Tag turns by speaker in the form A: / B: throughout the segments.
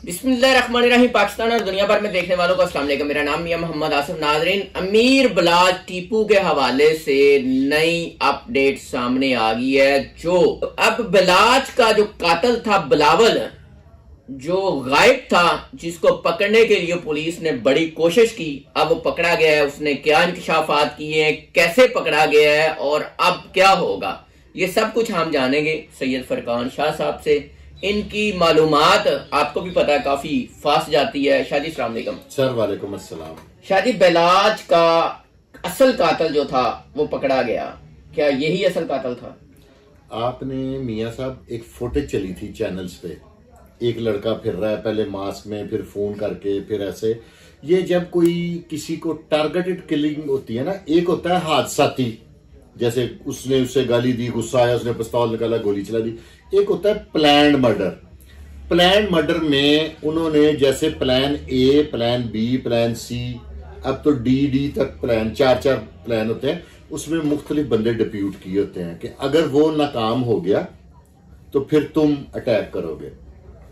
A: बिस्मिल्लाहिर्रहमानिर्रहीम। पाकिस्तान और दुनिया भर में देखने वालों को अस्सलाम वालेकुम। मेरा नाम मियां मोहम्मद आसिफ। नाजरीन, अमीर बलाज टीपू के हवाले से नई अपडेट सामने आ गई है। जो अब बलाज का जो कातिल था बिलावल, जो गायब था, जिसको पकड़ने के लिए पुलिस ने बड़ी कोशिश की, अब वो पकड़ा गया है। उसने क्या इंकशाफात किए हैं, कैसे पकड़ा गया है और अब क्या होगा, ये सब कुछ हम जानेंगे सैयद फरकान शाह साहब से। इनकी मालूमात आपको भी पता है काफी फास्ट जाती है। शादी अस्सलाम वालेकुम।
B: सर वालेकुम अस्सलाम।
A: शादी, बलाज का असल कातिल जो था वो पकड़ा गया, क्या यही असल कातिल था?
B: आपने मियां साहब एक फुटेज चली थी चैनल्स पे, एक लड़का फिर रहा है पहले मास्क में, फिर फोन करके, फिर ऐसे। ये जब कोई किसी को टारगेटेड किलिंग होती है ना, एक होता है हादसाती, जैसे उसने उससे गाली दी, गुस्सा आया, उसने पिस्तौल निकाला, गोली चला दी। एक होता है प्लान्ड मर्डर। प्लान्ड मर्डर में उन्होंने जैसे plan A, plan B, plan C, अब तो डी तक प्लान, चार प्लान होते हैं। उसमें मुख्तलिफ बंदे डिप्यूट किए होते हैं कि अगर वो नाकाम हो गया तो फिर तुम अटैक करोगे,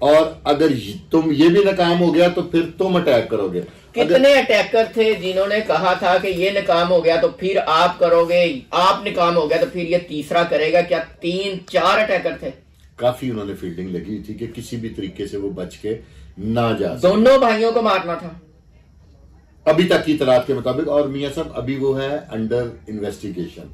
B: और अगर तुम ये भी नाकाम हो गया तो फिर तुम अटैक करोगे।
A: कितने अटैकर थे जिन्होंने कहा था कि ये नाकाम हो गया तो फिर आप करोगे, आप नाकाम हो गया तो फिर ये तीसरा करेगा? क्या 3-4 अटैकर थे?
B: काफी उन्होंने फील्डिंग लगी हुई थी कि किसी भी तरीके से वो बच के ना जा।
A: दोनों भाइयों को मारना था
B: अभी तक की इतलात के मुताबिक। और मियां साहब अभी वो है अंडर इन्वेस्टिगेशन।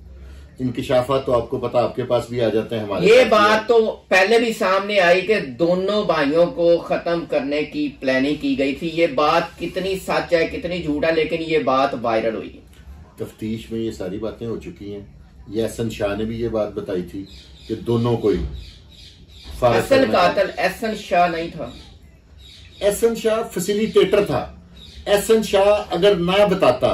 B: इंकिशाफात तो आपको पता, आपके पास भी आ जाते हैं, हमारे
A: ये बात तो पहले भी सामने आई कि दोनों भाइयों को खत्म करने की प्लानिंग की गई थी। ये बात कितनी सच है कितनी झूठ है, लेकिन ये बात वायरल हुई।
B: तफ्तीश में ये सारी बातें हो चुकी हैं। ये एहसन शाह ने भी ये बात बताई थी कि दोनों को ही
A: असल कातिल एहसन शाह नहीं था।
B: एहसन शाह फैसिलिटेटर था। एहसन शाह अगर ना बताता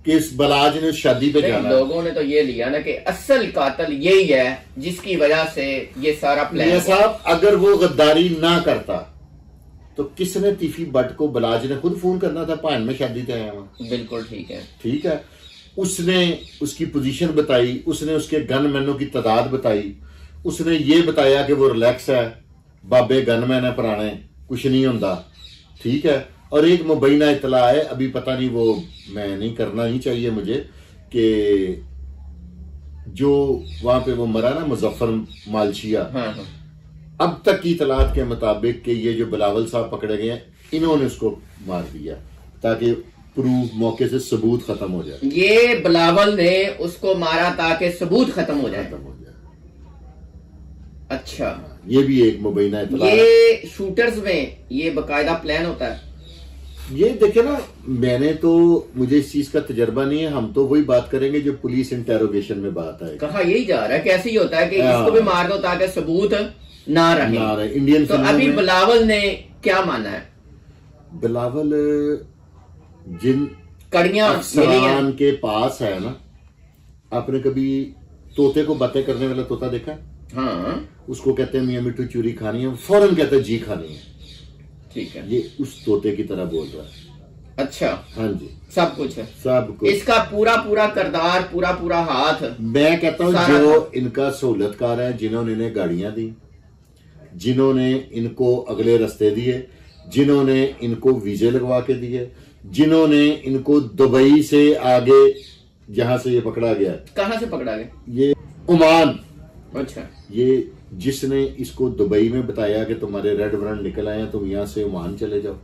B: कि इस बलाज ने शादी पे जाना,
A: लोगों ने तो ये लिया ना कि असल कातिल यही है जिसकी वजह से ये सारा प्लान।
B: साहब अगर वो गद्दारी ना करता तो किसने तीफी बट को, बलाज ने खुद फोन करना था, भान में शादी पे आया वहां।
A: बिल्कुल ठीक है,
B: ठीक है। उसने उसकी पोजीशन बताई, उसने उसके गनमैनों की तादाद बताई, उसने ये बताया कि वो रिलैक्स है, बाबे गनमैन है पुराने, कुछ नहीं होता। ठीक है। और एक मुबैना इतला है, अभी पता नहीं, वो मैं नहीं करना नहीं चाहिए मुझे, कि जो वहां पे वो मरा ना मुजफ्फर मालशिया,
A: हाँ।
B: अब तक की इतलात के मुताबिक कि ये जो बिलावल साहब पकड़े गए हैं, इन्होंने उसको मार दिया ताकि प्रूफ, मौके से सबूत खत्म हो जाए।
A: ये बिलावल ने उसको मारा ताकि सबूत खत्म हो जाए। अच्छा,
B: ये भी एक मुबैना इतला है।
A: ये शूटर्स में ये बकायदा प्लान होता है।
B: ये देखे ना, मैंने तो, मुझे इस चीज का तजर्बा नहीं है, हम तो वही बात करेंगे जो पुलिस इंटेरोगेशन में बात है।
A: कहा यही जा रहा है, कैसे ही होता है कि इसको भी मार दो ताकि सबूत ना रहे।
B: इंडियन
A: तो अभी बिलावल ने क्या माना है?
B: बिलावल जिन
A: कड़ियां
B: अफसरान के पास है ना, आपने कभी तोते को बातें करने वाला तोता देखा?
A: हाँ।
B: उसको कहते हैं मियां मिट्टू चूरी खानी है, फौरन कहते हैं जी खानी है।
A: ठीक है।
B: ये उस तोते की तरह बोल रहा है।
A: अच्छा,
B: हाँ जी,
A: सब कुछ है,
B: सब कुछ।
A: इसका पूरा किरदार, पूरा हाथ।
B: मैं कहता हूँ जो इनका सहूलतकार है, जिन्होंने इन्हें गाड़ियां दी, जिन्होंने इनको अगले रास्ते दिए, जिन्होंने इनको वीजे लगवा के दिए, जिन्होंने इनको दुबई से आगे, जहां से ये पकड़ा गया,
A: कहां से पकड़ा गया?
B: ये ओमान।
A: अच्छा।
B: ये जिसने इसको दुबई में बताया कि तुम्हारे रेड वारंट निकल आए हैं, तुम यहां से ओमान चले जाओ,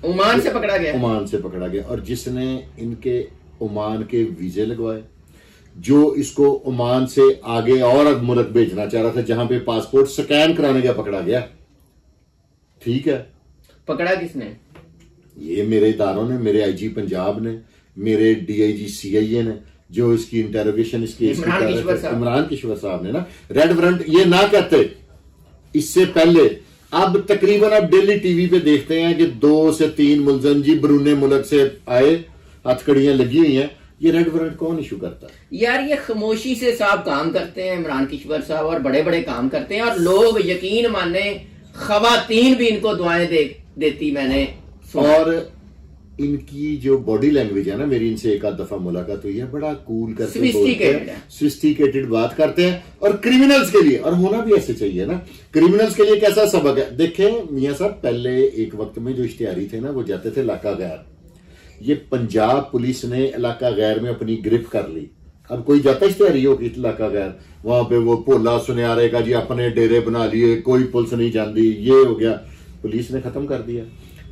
A: ओमान से पकड़ा गया।
B: ओमान से पकड़ा गया। और जिसने इनके ओमान के वीजे लगवाए, जो इसको ओमान से आगे और मुल्क भेजना चाह रहा था जहां पे पासपोर्ट स्कैन कराने गया, पकड़ा गया। ठीक है।
A: पकड़ा किसने?
B: ये मेरे इदारों ने, मेरे आईजी पंजाब ने, मेरे डीआईजी सीआईए ने, जो इसकी इंटेरोगेशन, इसकी इमरान किश्वर साहब ने ना। रेड वारंट ये ना कहते इससे पहले, अब तकरीबन आप डेली टीवी पे देखते हैं कि 2 से 3 मुलजम जी बरूने मुल्क से आए, हथकड़ियां लगी हुई हैं। ये रेड वारंट कौन इशू करता है?
A: यार ये खामोशी से साहब काम करते हैं इमरान किश्वर साहब, और बड़े काम करते हैं, और लोग यकीन माने खवातीन भी इनको दुआएं देती मैंने।
B: और इनकी जो बॉडी लैंग्वेज है ना, मेरी इनसे एक आध दफा मुलाकात हुई है, बड़ा कूल करके
A: Sophisticated है।
B: सोफिस्टिकेटेड बात करते हैं। और क्रिमिनल्स के लिए, और होना भी ऐसे चाहिए ना, क्रिमिनल्स के लिए कैसा सबक है। देखें मियां साहब, पहले एक वक्त में जो इश्तिहारी थे ना, वो जाते थे इलाका गैर। ये पंजाब पुलिस ने इलाका गैर में अपनी ग्रिप कर ली। अब कोई जाता इश्तिहारी हो कि इलाका गैर, वहां पे वो भोला सुनियारे का जी अपने डेरे बना लिए, कोई पुलिस नहीं जानती, ये हो गया, पुलिस ने खत्म कर दिया।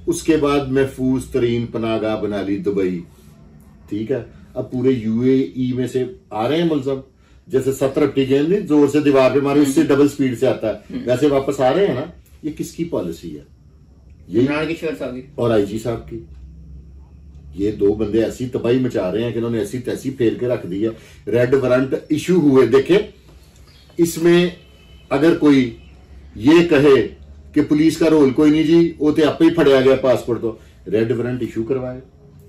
B: उसके बाद महफूज तरीन पनागाह बना ली दुबई, ठीक है। अब पूरे यूएई में से आ रहे हैं मुलजम, जैसे 70 गेंद नहीं जोर से दीवार पे मारे, उससे डबल स्पीड से आता है, वैसे वापस आ रहे हैं ना। ये किसकी पॉलिसी है? ये
A: इमरान किशोर साहब की
B: और आईजी साहब की। ये दो बंदे ऐसी तबाही मचा रहे हैं कि इन्होंने ऐसी तैसी फेर के रख दी है। रेड वारंट इशू हुए, देखे इसमें अगर कोई ये कहे कि पुलिस का रोल कोई नहीं जी, वो तो आपे ही फड़िया गया पासपोर्ट, तो रेड वारंट इशू करवाए,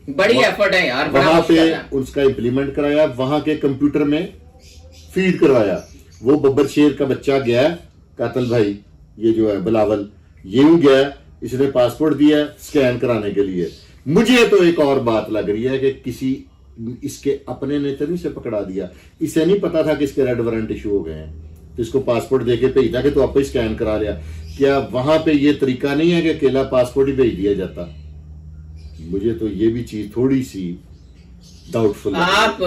A: बड़ी एफर्ट है यार, बड़ा
B: वहां पे
A: मुश्किल है।
B: उसका इंप्लीमेंट कराया, वहां के कंप्यूटर में फीड करवाया। वो बब्बर शेर का बच्चा गया, कातल भाई ये जो है बिलावल, ये गया, इसने पासपोर्ट दिया स्कैन कराने के लिए। मुझे तो एक और बात लग रही है कि किसी इसके अपने ने तो नहीं से पकड़ा दिया, इसे नहीं पता था कि इसके रेड वारंट इशू हो गए हैं, तो इसको पासपोर्ट देके भेजा कि तो आप ही स्कैन करा लिया। क्या वहां पे ये तरीका नहीं है कि अकेला पासपोर्ट ही भेज दिया जाता? मुझे तो ये भी चीज थोड़ी सी डाउटफुल है।
A: आप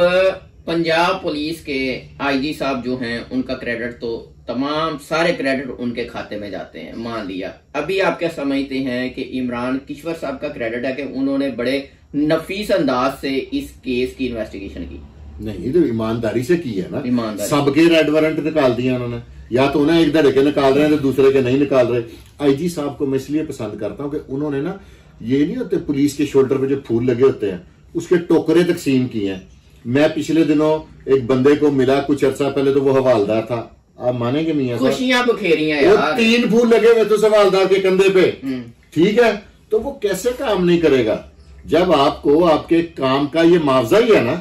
A: पंजाब पुलिस के आईजी साहब जो हैं, उनका क्रेडिट तो तमाम सारे क्रेडिट उनके खाते में जाते हैं, मान लिया। अभी आप क्या समझते हैं कि इमरान किशोर साहब का क्रेडिट है कि उन्होंने बड़े नफीस अंदाज से इस केस की इन्वेस्टिगेशन की?
B: नहीं, तो ईमानदारी से की है ना,
A: ईमानदारी।
B: सबके रेड वारंट निकाल दिया उन्होंने, या तो ना एक धड़े के निकाल रहे हैं तो दूसरे के नहीं निकाल रहे। आईजी साहब को मैं इसलिए पसंद करता हूं कि उन्होंने ना, ये नहीं होते पुलिस के शोल्डर पे जो फूल लगे होते हैं, उसके टोकरे तकसीम किए हैं। मैं पिछले दिनों एक बंदे को मिला कुछ अर्सा पहले, तो वो हवालदार था, आप मानेंगे मियां साहब,
A: खुशियां बखेरी हैं
B: वो
A: यार।
B: 3 फूल लगे हुए तो हवालदार के कंधे पे, ठीक है। तो वो कैसे काम नहीं करेगा जब आपको आपके काम का ये मुआवजा ही है ना,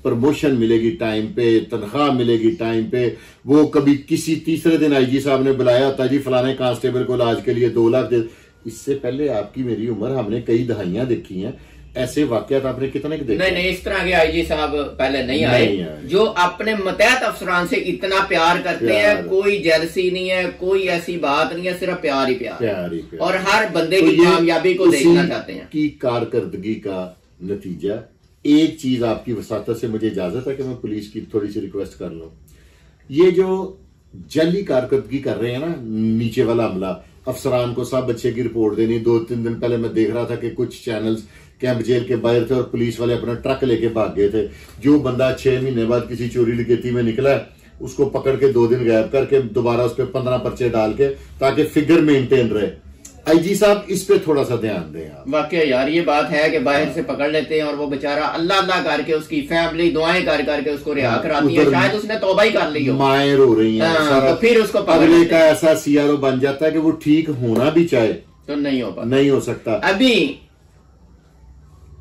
B: प्रमोशन मिलेगी टाइम पे, तनख्वाह मिलेगी टाइम पे। वो कभी किसी तीसरे दिन आईजी साहब ने बुलाया होता जी फलाने कांस्टेबल को इलाज के लिए 2 लाख दे। इससे पहले आपकी मेरी उम्र, हमने कई दहाइयां देखी हैं, ऐसे वाकयात आपने कितने के देखे?
A: नहीं, इस तरह के आईजी साहब पहले नहीं आए, जो अपने मतहत अफसरान से इतना प्यार करते हैं, कोई जेलसी नहीं है, कोई ऐसी बात नहीं है, सिर्फ प्यार ही प्यार, और हर बंदे की कामयाबी को देखना चाहते हैं
B: की कारकर्दगी का नतीजा। एक चीज आपकी वसातत से मुझे इजाजत है कि मैं पुलिस की थोड़ी सी रिक्वेस्ट कर लूं। ये जो जली कारकर्दगी कर रहे हैं ना, नीचे वाला अमला, अफसरान को सब बच्चे की रिपोर्ट देनी। 2-3 दिन पहले मैं देख रहा था कि कुछ चैनल्स कैंप जेल के बाहर थे और पुलिस वाले अपना ट्रक लेके भाग गए थे। जो बंदा 6 महीने बाद किसी चोरी डकैती में निकला है, उसको पकड़ के 2 दिन गायब करके दोबारा उस पर 15 पर्चे डाल के, ताकि फिगर मेंटेन रहे। आईजी साहब इस पे थोड़ा सा ध्यान दें आप।
A: वाकई यार ये बात है कि बाहर से पकड़ लेते हैं और वो बेचारा अल्लाह अल्लाह करके, उसकी फैमिली दुआएं कर करके उसको रिहा कराती है, शायद उसने तौबा ही कर ली हो,
B: माएं रो रही हैं,
A: तो फिर उसको
B: अगले का ऐसा सीआरओ बन जाता है कि वो ठीक होना भी चाहे
A: तो नहीं हो पाता,
B: नहीं हो सकता।
A: अभी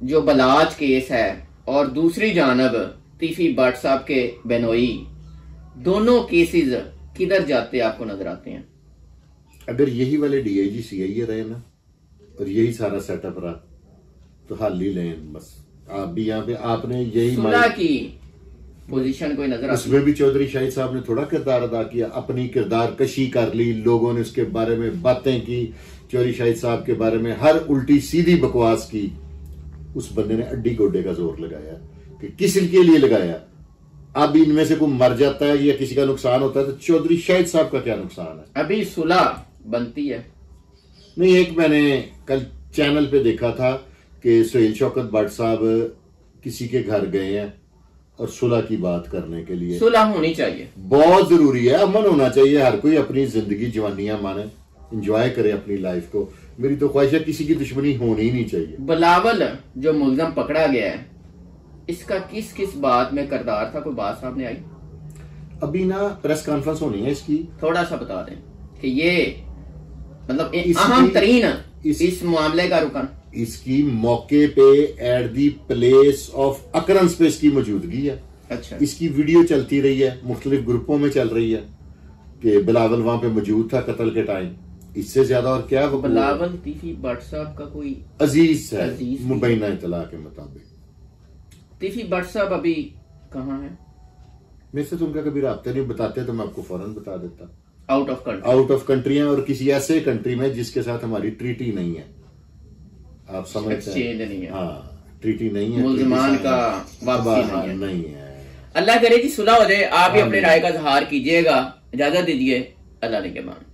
A: जो बलाज केस है और दूसरी जानब तीफी भट्ट साहब के बेनोई, दोनों केसेस किधर जाते आपको नजर आते हैं?
B: अगर यही वाले डीआईजी सीआईए रहे ना और यही सारा सेटअप रहा तो हाल ही लें बस। आप भी यहाँ पे आपने यही
A: सुलह की पोजीशन कोई नजर आती?
B: उसमें भी चौधरी शाहिद साहब ने थोड़ा किरदार अदा किया, अपनी किरदार कशी कर ली, लोगों ने उसके बारे में बातें की, चौधरी शाहिद साहब के बारे में हर उल्टी सीधी बकवास की। उस बंदे ने अड्डी गोड्डे का जोर लगाया कि किस के लिए लगाया। अब इनमें से कोई मर जाता है या किसी का नुकसान होता है तो चौधरी शाहिद साहब का क्या नुकसान है?
A: अभी सुलह बनती है
B: नहीं। एक मैंने कल चैनल पे देखा था कि सुहेल शौकत भट्ट साहब किसी के घर गए हैं और सुलह की बात करने के लिए।
A: सुलह होनी चाहिए, बहुत
B: जरूरी है, अमन होना चाहिए। हर कोई अपनी जिंदगी जवानियां माने, एंजॉय करे अपनी लाइफ को। मेरी तो ख्वाहिश है किसी की दुश्मनी होनी ही नहीं चाहिए।
A: बिलावल जो मुलजम पकड़ा गया है, इसका किस किस बात में किरदार था, कोई बात सामने आई?
B: अभी ना प्रेस कॉन्फ्रेंस होनी है इसकी,
A: थोड़ा सा बता दें कि ये मतलब अहम तरीन इस मामले का रुकन,
B: इसकी मौके पे at the place of occurrence पे इसकी मौजूदगी है।
A: अच्छा,
B: इसकी वीडियो चलती रही है, मुख्तलिफ ग्रुपों में चल रही है कि बिलावल वहां पे मौजूद था कत्ल के टाइम। इससे ज्यादा और क्या। वो
A: बिलावल तीफी भट्ट साहब का कोई
B: अजीज है
A: अजीज
B: मुबैना इतला के मुताबिक।
A: तीफी भट्ट साहब अभी कहाँ है?
B: मेरे से तो उनका कभी राब्ता नहीं, बताते तो मैं आपको फौरन बता देता।
A: Out of country.
B: Out of country है, और किसी ऐसे कंट्री में जिसके साथ हमारी ट्रीटी नहीं है, आप समझते हैं।
A: एक्सचेंज नहीं है।
B: हाँ, ट्रीटी नहीं है,
A: मुल्जमान का वापसी नहीं है। अल्लाह करे कि सुलह हो जाए। आप भी अपने राय का इजहार कीजिएगा। इजाजत दीजिए। अल्लाह ने के मान।